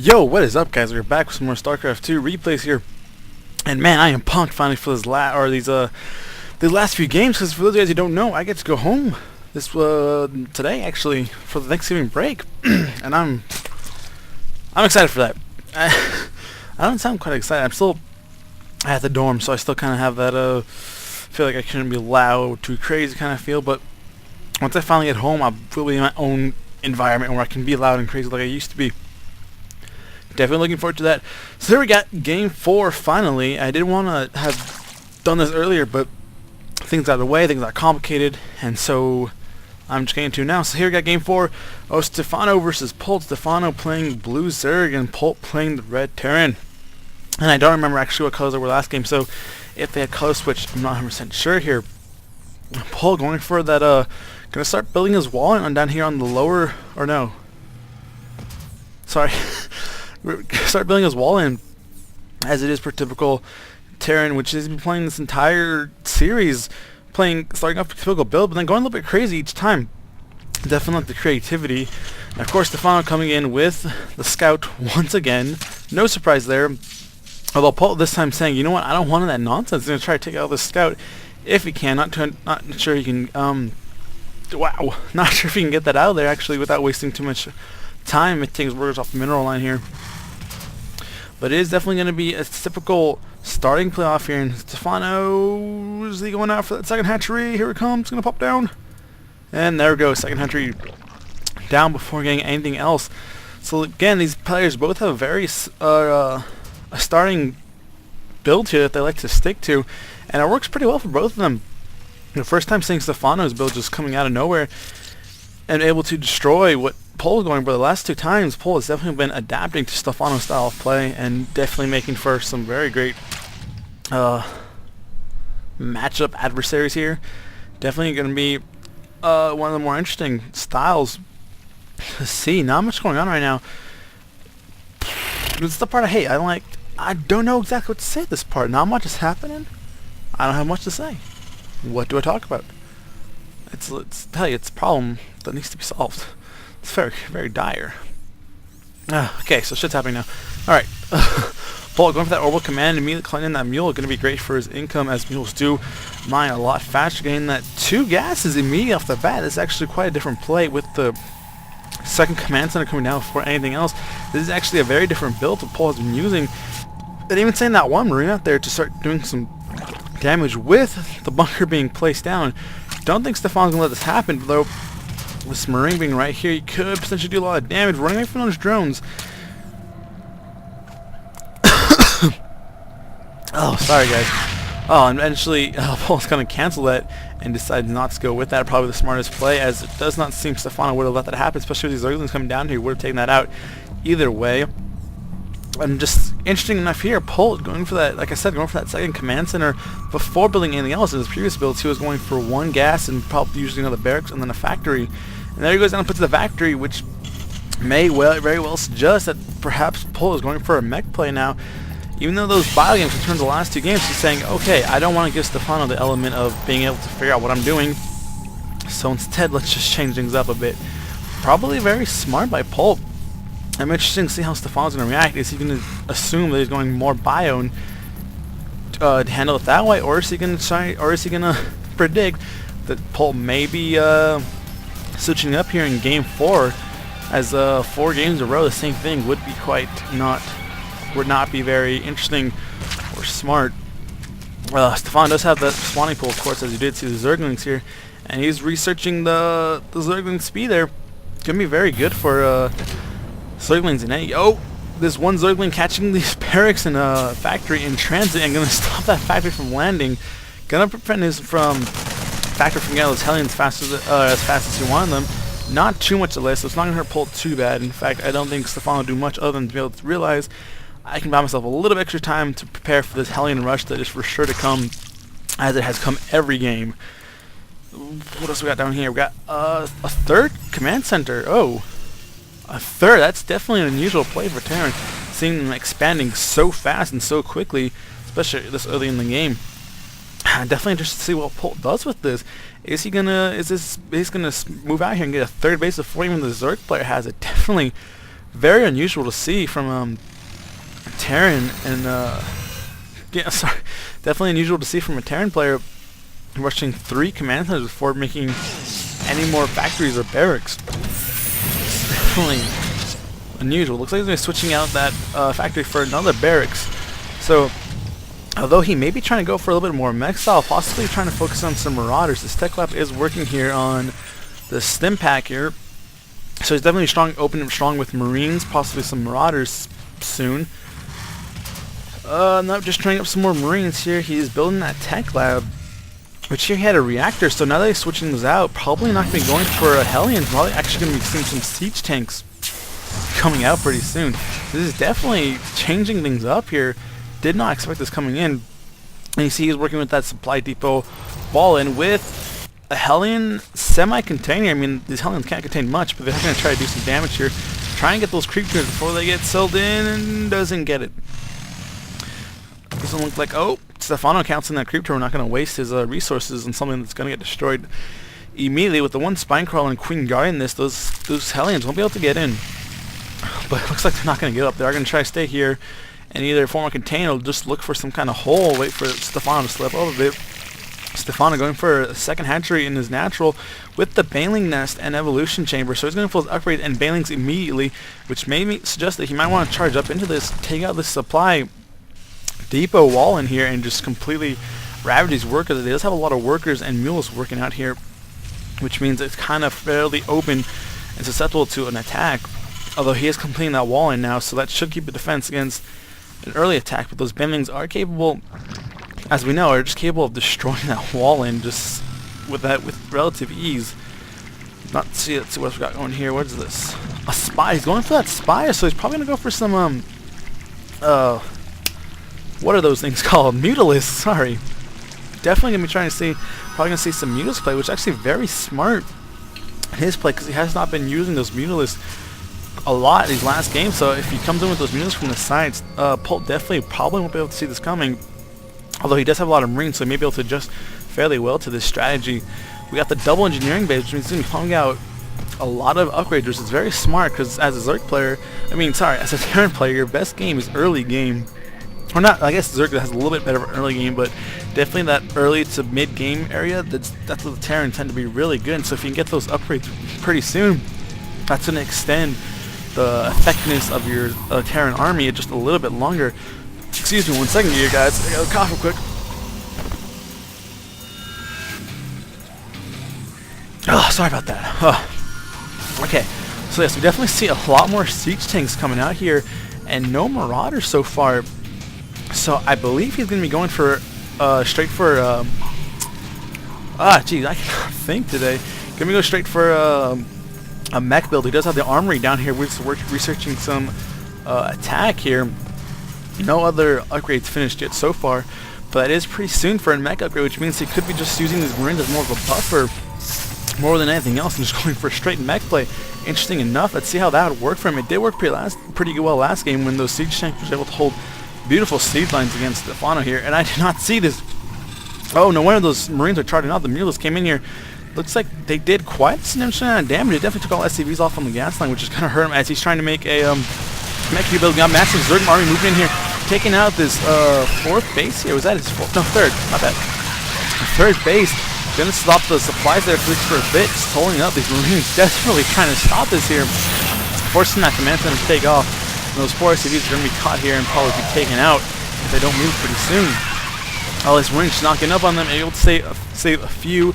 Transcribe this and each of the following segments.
Yo, what is up, guys? We're back with some more Starcraft 2 replays here, and man, I am pumped finally for this these last few games. Because for those of you guys who don't know, I get to go home this today actually for the Thanksgiving break, and I'm excited for that. I don't sound quite excited. I'm still at the dorm, so I still kind of have that feel like I shouldn't be loud, too crazy kind of feel. But once I finally get home, I'll be in my own environment where I can be loud and crazy like I used to be. Definitely looking forward to that. So here we got Game 4 finally. I didn't want to have done this earlier, but things got out of the way, things got complicated, and so I'm just getting to now. So here we got Game 4 of Stephano versus Polt. Stephano playing Blue Zerg and Polt playing the Red Terran. And I don't remember actually what colors they were last game, so if they had color switch, I'm not 100% sure here. Polt going for that, gonna start building his wall on down here on the lower, or no. Sorry. Start building his wall in, as it is per typical Terran, which has been playing this entire series, starting off with a typical build, but then going a little bit crazy each time. Definitely like the creativity. And of course, Stephano coming in with the scout once again. No surprise there. Although Polt this time saying, you know what, I don't want that nonsense. He's going to try to take out the scout if he can. Not sure he can, wow. Not sure if he can get that out of there actually without wasting too much time. It takes workers off the mineral line here. But it is definitely going to be a typical starting playoff here. And Stephano, is he going out for that second hatchery? Here it comes. It's going to pop down. And there we go. Second hatchery down before getting anything else. So again, these players both have a very a starting build here that they like to stick to. And it works pretty well for both of them. The first time seeing Stephano's build just coming out of nowhere and able to destroy what Polt going, but the last two times Polt has definitely been adapting to Stephano's style of play and definitely making for some very great matchup adversaries here. Definitely going to be one of the more interesting styles to see. Not much going on right now. This is the part I hate. I don't know exactly what to say at this part. Not much is happening. I don't have much to say. What do I talk about? It's a problem that needs to be solved. It's very, very dire. Okay, so shit's happening now. Alright. Polt going for that orbital command, immediately cleaning that mule. Going to be great for his income, as mules do mine a lot faster. Getting that 2 gases immediately off the bat. This is actually quite a different play with the second command center coming down before anything else. This is actually a very different build that Polt has been using. And even saying that one marine out there to start doing some damage with the bunker being placed down. Don't think Stephano's going to let this happen, though. This marine being right here, he could potentially do a lot of damage running away from those drones. Oh, sorry guys. Oh, and eventually Polt's going to cancel that and decide not to go with that. Probably the smartest play, as it does not seem Stephano would have let that happen, especially with these Zerglings coming down here. He would have taken that out either way. And just interesting enough here, Polt going for that, like I said, going for that second command center before building anything else. In his previous builds, he was going for 1 gas and probably using another barracks and then a factory. And there he goes down and puts the factory, which may very well suggest that perhaps Polt is going for a mech play now. Even though those bio games returned the last 2 games, he's saying, okay, I don't want to give Stephano the element of being able to figure out what I'm doing. So instead, let's just change things up a bit. Probably very smart by Polt. I'm interested to see how Stephano's going to react. Is he going to assume that he's going more bio and to handle it that way, or is he going to try, or is he going to predict that Polt may be switching up here in Game 4, as 4 games in a row the same thing would not be very interesting or smart. Stephano does have that spawning pool, of course, as you did see the Zerglings here, and he's researching the Zergling speed there. Gonna be very good for Zerglings in any. Oh, this one Zergling catching these barracks in a factory in transit and gonna stop that factory from landing. Gonna prevent his factory from getting those Hellions as fast as he wanted them. Not too much delay, so it's not gonna hurt Polt too bad. In fact, I don't think Stephano will do much other than to be able to realize I can buy myself a little bit extra time to prepare for this Hellion rush that is for sure to come, as it has come every game. What else we got down here? We got a 3rd command center. Oh. A 3rd, that's definitely an unusual play for Terran, seeing them expanding so fast and so quickly, especially this early in the game. Definitely interested to see what Polt does with this. Is he gonna move out here and get a 3rd base before even the Zerg player has it? Definitely very unusual to see from Terran, and yeah, sorry, definitely unusual to see from a Terran player rushing 3 command centers before making any more factories or barracks. Definitely unusual. Looks like they're switching out that factory for another barracks. So, although he may be trying to go for a little bit more mech style, possibly trying to focus on some marauders, this tech lab is working here on the stim pack here. So he's definitely strong, open and strong with marines, possibly some marauders soon. No, just training up some more marines here. He's building that tech lab, which here he had a reactor. So now that he's switching those out, probably not going to be going for a Hellion. Probably actually going to be seeing some siege tanks coming out pretty soon. This is definitely changing things up here. Did not expect this coming in. And you see he's working with that supply depot wall in with a Hellion semi-container. I mean, these Hellions can't contain much, but they're going to try to do some damage here. Try and get those creep tuners before they get sold in, and doesn't get it. Doesn't look like, oh, Stephano counts in that creep turret. We're not going to waste his resources on something that's going to get destroyed immediately. With the one Spine Crawler and Queen guarding this, those Hellions won't be able to get in. But it looks like they're not going to get up. They are going to try to stay here and either form a container or just look for some kind of hole, wait for Stephano to slip over a bit. Stephano going for a second hatchery in his natural with the Baneling Nest and Evolution Chamber. So he's going to pull his upgrade and Banelings immediately, which made me suggest that he might want to charge up into this, take out this supply depot wall in here, and just completely ravage these workers. He does have a lot of workers and mules working out here, which means it's kind of fairly open and susceptible to an attack. Although he is completing that wall in now, so that should keep a defense against an early attack. But those Banelings are capable, as we know, are just capable of destroying that wall in just with relative ease. Let's see what we got going here. What is this? A spy. He's going for that spy, so he's probably gonna go for some what are those things called? Mutalisks. Sorry. Definitely gonna be trying to see. Probably gonna see some Mutalisks play, which is actually very smart in his play because he has not been using those Mutalisks a lot in these last games. So if he comes in with those Mutalisks from the sides, Polt definitely probably won't be able to see this coming. Although he does have a lot of Marines, so he may be able to adjust fairly well to this strategy. We got the double engineering base, which means he's going to be pumping out a lot of upgrades, which is very smart because as a Zerg player, as a Terran player, your best game is early game. Or not, I guess Zerg has a little bit better of an early game, but definitely that early to mid game area, that's what the Terran tend to be really good. And so if you can get those upgrades pretty soon, that's going to extend the effectiveness of your Terran army just a little bit longer. Excuse me 1 second here, guys. I gotta cough real quick. Oh, sorry about that. Oh. Okay, so yes, we definitely see a lot more siege tanks coming out here, and no Marauders so far. So I believe he's gonna be going for straight for geez, I cannot think today. Gonna go straight for a mech build. He does have the armory down here. We're just researching some attack here. No other upgrades finished yet so far, but it is pretty soon for a mech upgrade, which means he could be just using these Marines as more of a buffer more than anything else and just going for a straight mech play. Interesting enough, let's see how that would work for him. It did work pretty well last game when those siege tanks were able to hold beautiful siege lines against Stephano here, and I did not see this. Oh, no wonder those Marines are charging out. The Mutalisks came in here. Looks like they did quite a significant amount of damage. They definitely took all SCVs off on the gas line, which is kind of hurt him as he's trying to make a mech building up. Massive Zerg army moving in here, taking out this fourth base here. Was that his fourth? No, third. Not bad. Third base. Gonna stop the supplies there for a bit. Just holding up. These Marines desperately trying to stop this here, forcing that command center to take off. And those 4 SCVs are gonna be caught here and probably be taken out if they don't move pretty soon. All these Marines knocking up on them, able to save a few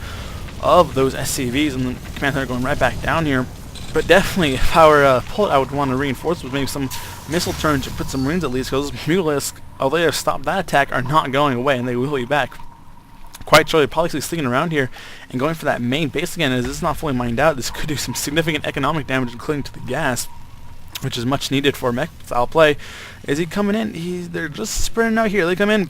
of those SCVs, and the command center going right back down here. But definitely, if I were Polt, I would want to reinforce with maybe some missile turns or put some Marines at least, because those Mutalisks, although they have stopped that attack, are not going away, and they will be back. Quite surely, probably sticking around here and going for that main base again, as this is not fully mined out. This could do some significant economic damage, including to the gas, which is much needed for mech style play. Is he coming in? They're just sprinting out here. They come in.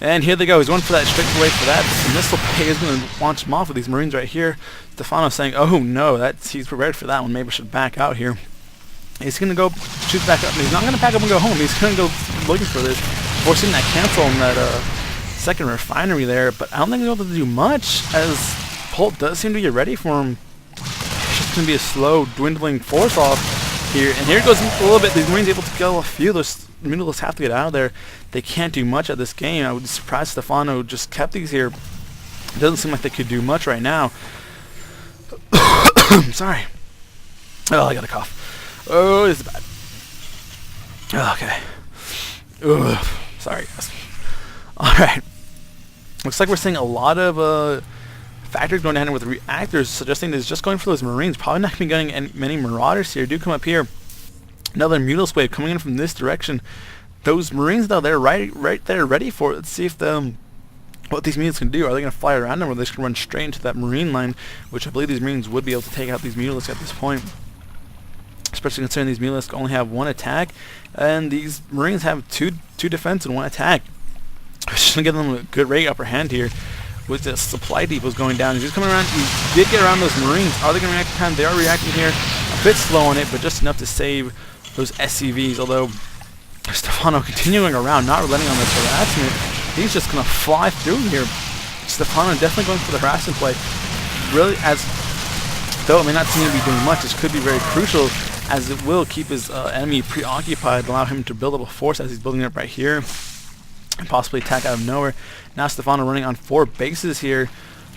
And here they go. He's going for that straight away for that. The missile pay is going to launch him off with these Marines right here. Stephano saying, oh no, he's prepared for that one. Maybe I should back out here. He's going to go shoot back up. He's not going to pack up and go home. He's going to go looking for this. Forcing that cancel on that second refinery there. But I don't think he'll be able to do much, as Polt does seem to get ready for him. It's just going to be a slow, dwindling force off. here. And here goes a little bit. These Marines able to kill a few. Those Mutalisks have to get out of there. They can't do much at this game. I would be surprised Stephano just kept these here. It doesn't seem like they could do much right now. Sorry. Oh, I got a cough. Oh, this is bad. Okay. Ugh. Sorry, guys. Alright. Looks like we're seeing a lot of factors going down with reactors, suggesting that it's just going for those Marines. Probably not going to be getting many Marauders here. Do come up here. Another Mutalisk wave coming in from this direction. Those Marines, though, they're right there ready for it. Let's see if what these Mutalisks can do. Are they going to fly around them, or are they just going to run straight into that Marine line, which I believe these Marines would be able to take out these Mutalisks at this point. Especially considering these Mutalisks only have 1 attack, and these Marines have two defense and 1 attack. Just going to give them a good rate upper hand here with the supply depots going down. He's just coming around. He did get around those Marines. Are they going to react in time? They are reacting here. A bit slow on it, but just enough to save those SCVs, although Stephano continuing around, not relenting on this harassment. He's just going to fly through here. Stephano definitely going for the harassment play. Really, though it may not seem to be doing much, this could be very crucial, as it will keep his enemy preoccupied, allow him to build up a force as he's building up right here, and possibly attack out of nowhere. Now Stephano running on 4 bases here.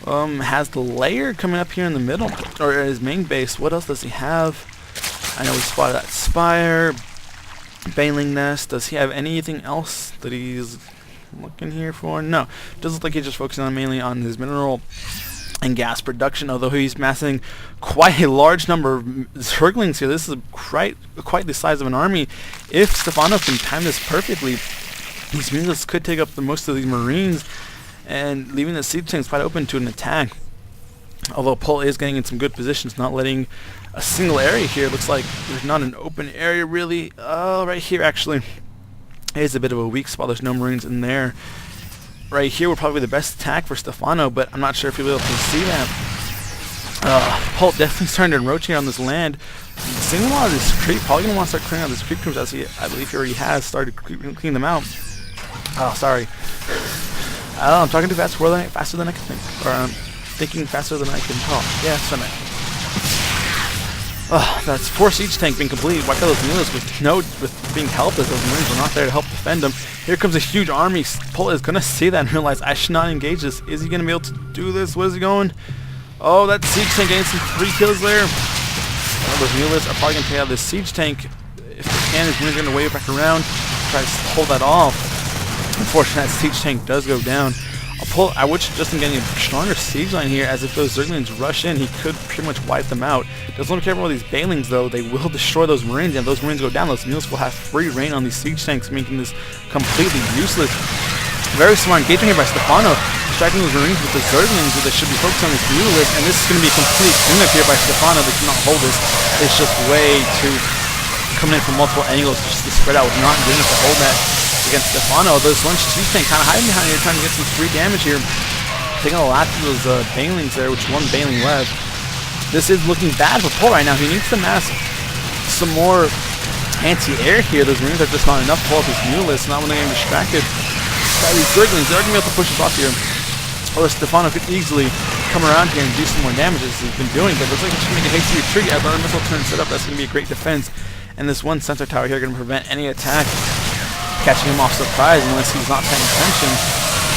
Has the layer coming up here in the middle, or his main base. What else does he have? I know we spotted that spire, Baneling Nest. Does he have anything else that he's looking here for? No. Does look like he's just focusing on mainly on his mineral and gas production, although he's massing quite a large number of Zerglings here. This is quite the size of an army. If Stephano can time this perfectly, these Mutalisks could take up most of these Marines and leaving the siege tanks quite open to an attack. Although Polt is getting in some good positions, not letting a single area here. Looks like there's not an open area really. Oh, right here actually is a bit of a weak spot. There's no Marines in there. Right here would probably be the best attack for Stephano, but I'm not sure if you'll be able to see that. Polt definitely starting to rotate on this land. Seeing a lot of this creep, probably going to want to start clearing out this creep crews, as I believe he already has started cleaning them out. Oh, sorry. I'm talking too fast, faster than I can think. Or I'm thinking faster than I can talk. Yeah, that's what I meant. That's 4 siege tank being completed. Wiped out those Mutalisks with being helpless. Those Marines were not there to help defend them. Here comes a huge army. Polt is going to see that and realize, I should not engage this. Is he going to be able to do this? What is he going? Oh, that siege tank getting some 3 kills there. Those Mutalisks are probably going to take out this siege tank. If they can, his Marines are going to wave back around, try to hold that off. Unfortunately, that siege tank does go down. I would suggest him getting a stronger siege line here, as if those Zerglings rush in, he could pretty much wipe them out. Doesn't look careful with these Banelings though, they will destroy those Marines, and if those Marines go down, those Mutalisks will have free reign on these siege tanks, making this completely useless. Very smart engagement here by Stephano, distracting those Marines with the Zerglings, that should be focused on this Mutalist, and this is going to be a complete cleanup here by Stephano. They cannot hold this. It's just way too coming in from multiple angles, just to spread out, was not good enough to hold that against Stephano. Those one siege tank kind of hiding behind here, trying to get some free damage here. Taking a lot of those Banelings there, which 1 Baneling left. This is looking bad for Polt right now. He needs to mass some more anti-air here. Those Marines are just not enough to hold up his Mutalisks, not when they're getting distracted by these Zerglings. They're going to be able to push us off here. Although Stephano could easily come around here and do some more damage as he's been doing, but it looks like he's going to make a hasty retreat as our missile turn set up. That's going to be a great defense. And this 1 sensor tower here going to prevent any attack catching him off surprise unless he's not paying attention.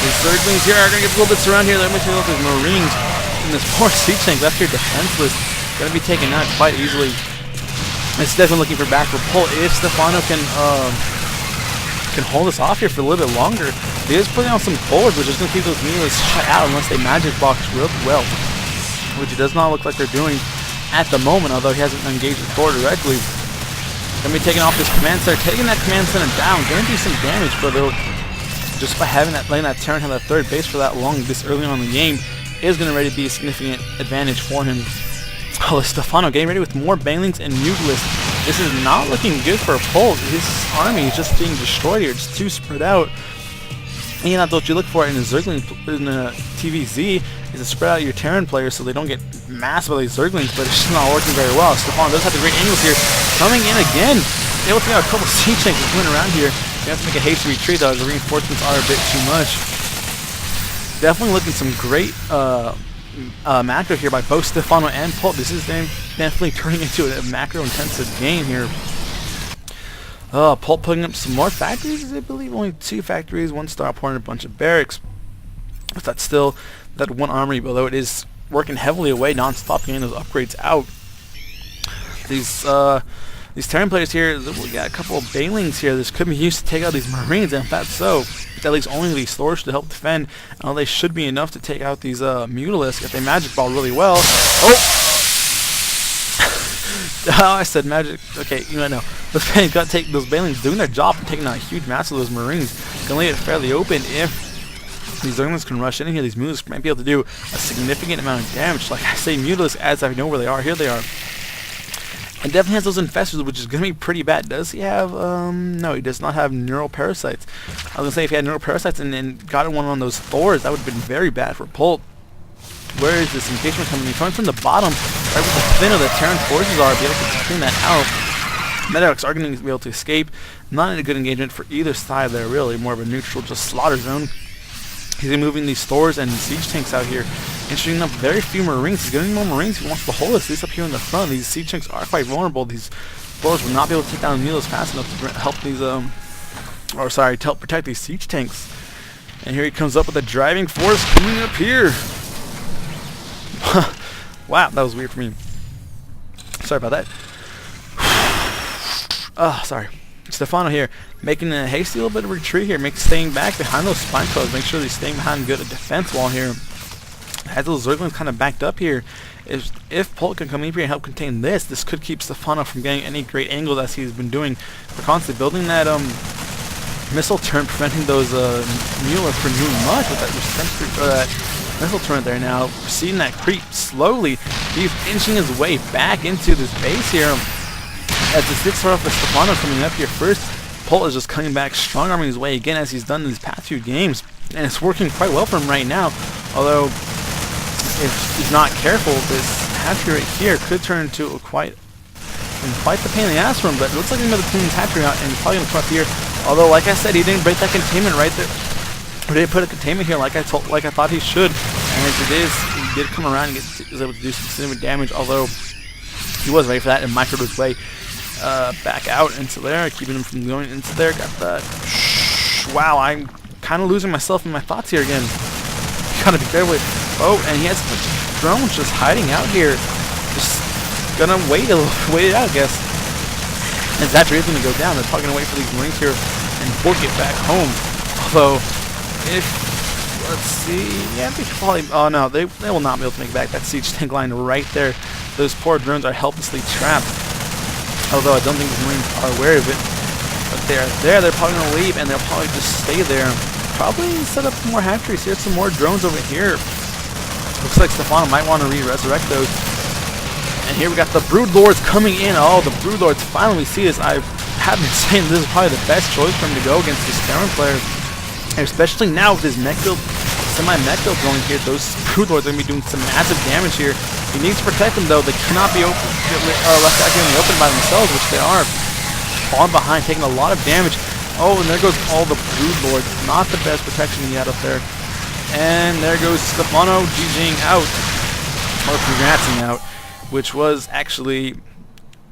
These Zerglings here are going to get a little bit surrounded here. They're going to take out these Marines. And this poor siege tank left here defenseless. Going to be taken out quite easily. It's definitely looking for back for Polt. If Stephano can hold us off here for a little bit longer, he is putting on some forwards, which is going to keep those Mutalisks shut out unless they magic box real well, which it does not look like they're doing at the moment, although he hasn't engaged with Thor directly. Going to be taking off his command center, taking that command center down, going to do some damage, but just by having that, letting that Terran have that 3rd base for that long this early on in the game is going to really be a significant advantage for him. Oh, Stephano getting ready with more Banelings and Mutalisks. This is not looking good for Polt. His army is just being destroyed here. It's too spread out. And you know what you look for in a Zergling, in a TvZ, is to spread out your Terran players so they don't get massed by these Zerglings, but it's just not working very well. Stephano does have the great angles here. Coming in again. Able to get a couple siege tanks going around here. You have to make a hasty retreat though, as the reinforcements are a bit too much. Definitely looking some great macro here by both Stephano and Polt. This is definitely turning into a macro-intensive game here. Polt putting up some more factories, I believe. Only 2 factories, 1 starport, and a bunch of barracks. But that's still that 1 armory, although it is working heavily away non-stop, getting those upgrades out. These Terran players here, we got a couple of Bailings here. This could be used to take out these Marines, and if that's so, at least only these stores to help defend. And they should be enough to take out these Mutalisks if they magic ball really well. Oh! Oh, I said magic. Okay, you know, those Bailings doing their job and taking out a huge mass of those Marines. Gonna leave it fairly open. If these Zerglings can rush in here, these Mutalisks might be able to do a significant amount of damage. Like I say, Mutalisks, as I know where they are, here they are. And definitely has those infestors, which is going to be pretty bad. Does he have, no, he does not have neural parasites. I was going to say, if he had neural parasites and got one on those Thors, that would have been very bad for Polt. Where is this engagement coming in? Coming from the bottom, right where the fin of the Terran forces are, be able to clean that out. Medics are going to be able to escape. Not in a good engagement for either side there, really. More of a neutral, just slaughter zone. He's moving these Thors and siege tanks out here. Interesting enough, very few Marines. He's getting more Marines. He wants to hold us, at least up here in the front. These siege tanks are quite vulnerable. These Thors will not be able to take down Mules fast enough to help these, to help protect these siege tanks. And here he comes up with a driving force coming up here. Wow, that was weird for me. Sorry about that. Oh, sorry. Stephano here, making a hasty little bit of retreat here, staying back behind those spine coils, make sure they're staying behind good defense wall here. Has those Zerglings kind of backed up here. If Polt can come in here and help contain this could keep Stephano from getting any great angles as he's been doing. We're constantly building that missile turret, preventing those Mules from doing much with that missile turret there. Now, seeing that creep slowly, he's inching his way back into this base here. As the 6 start off with Stephano coming up here first, Polt is just coming back, strong arming his way again as he's done in these past few games. And it's working quite well for him right now. Although, if he's not careful, this hatchery right here could turn into quite the pain in the ass for him. But it looks like he's going to clean his hatchery out and he's probably going to come up here. Although, like I said, he didn't break that containment right there. Or did he put a containment here like I thought he should. And as it is, he did come around and was able to do some significant damage. Although, he was ready for that and microed his way back out into there, keeping him from going into there. Got that. Wow, I'm kind of losing myself in my thoughts here again. Gotta be careful. Oh, and he has a bunch of drones just hiding out here. Just gonna wait it out, I guess. And that's really gonna go down. They're probably gonna wait for these Marines here and Polt get back home. Although, let's see, yeah, they could probably. Oh no, they will not be able to make it back. That siege tank line right there. Those poor drones are helplessly trapped. Although I don't think the Marines are aware of it. But they're there, they're probably going to leave, and they'll probably just stay there. Probably set up some more hatcheries. Here's some more drones over here. Looks like Stephano might want to resurrect those. And here we got the Broodlords coming in. Oh, the Broodlords, finally we see this. I have been saying this is probably the best choice for him to go against this Terran player. And especially now with his mech build, semi-mech build going here, those Broodlords are going to be doing some massive damage here. He needs to protect them though. They cannot be left out here in the open by themselves, which they are. Falling behind, taking a lot of damage. Oh, and there goes all the Broodlords. Not the best protection he had up there. And there goes Stephano GGing out. Or congratsing out. Which was actually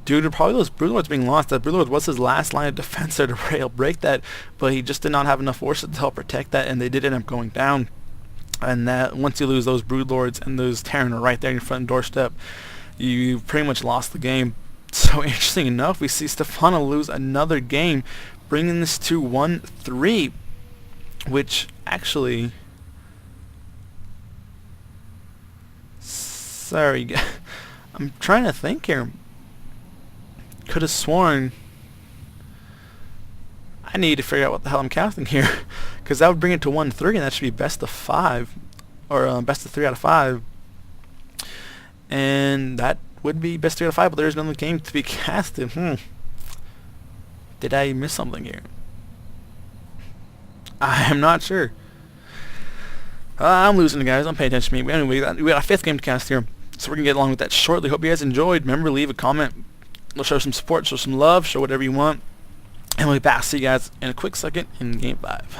due to probably those Broodlords being lost. That Broodlord was his last line of defense there to break that. But he just did not have enough forces to help protect that. And they did end up going down. And that once you lose those Broodlords and those Terran are right there in your front doorstep, you pretty much lost the game. So interesting enough, we see Stephano lose another game, bringing this to 1-3, which actually, sorry, I'm trying to think here. Could have sworn I need to figure out what the hell I'm counting here, because that would bring it to 1-3, and that should be best of 5, or best of 3 out of 5, and that would be best 3 out of 5. But there's another game to be casted. Did I miss something here? I am not sure. I'm losing, guys. Don't pay attention to me. Anyway, we got a 5th game to cast here, so we're gonna get along with that shortly. Hope you guys enjoyed. Remember, leave a comment. We'll show some support, show some love, show whatever you want. And we'll be back. See you guys in a quick second in Game 5.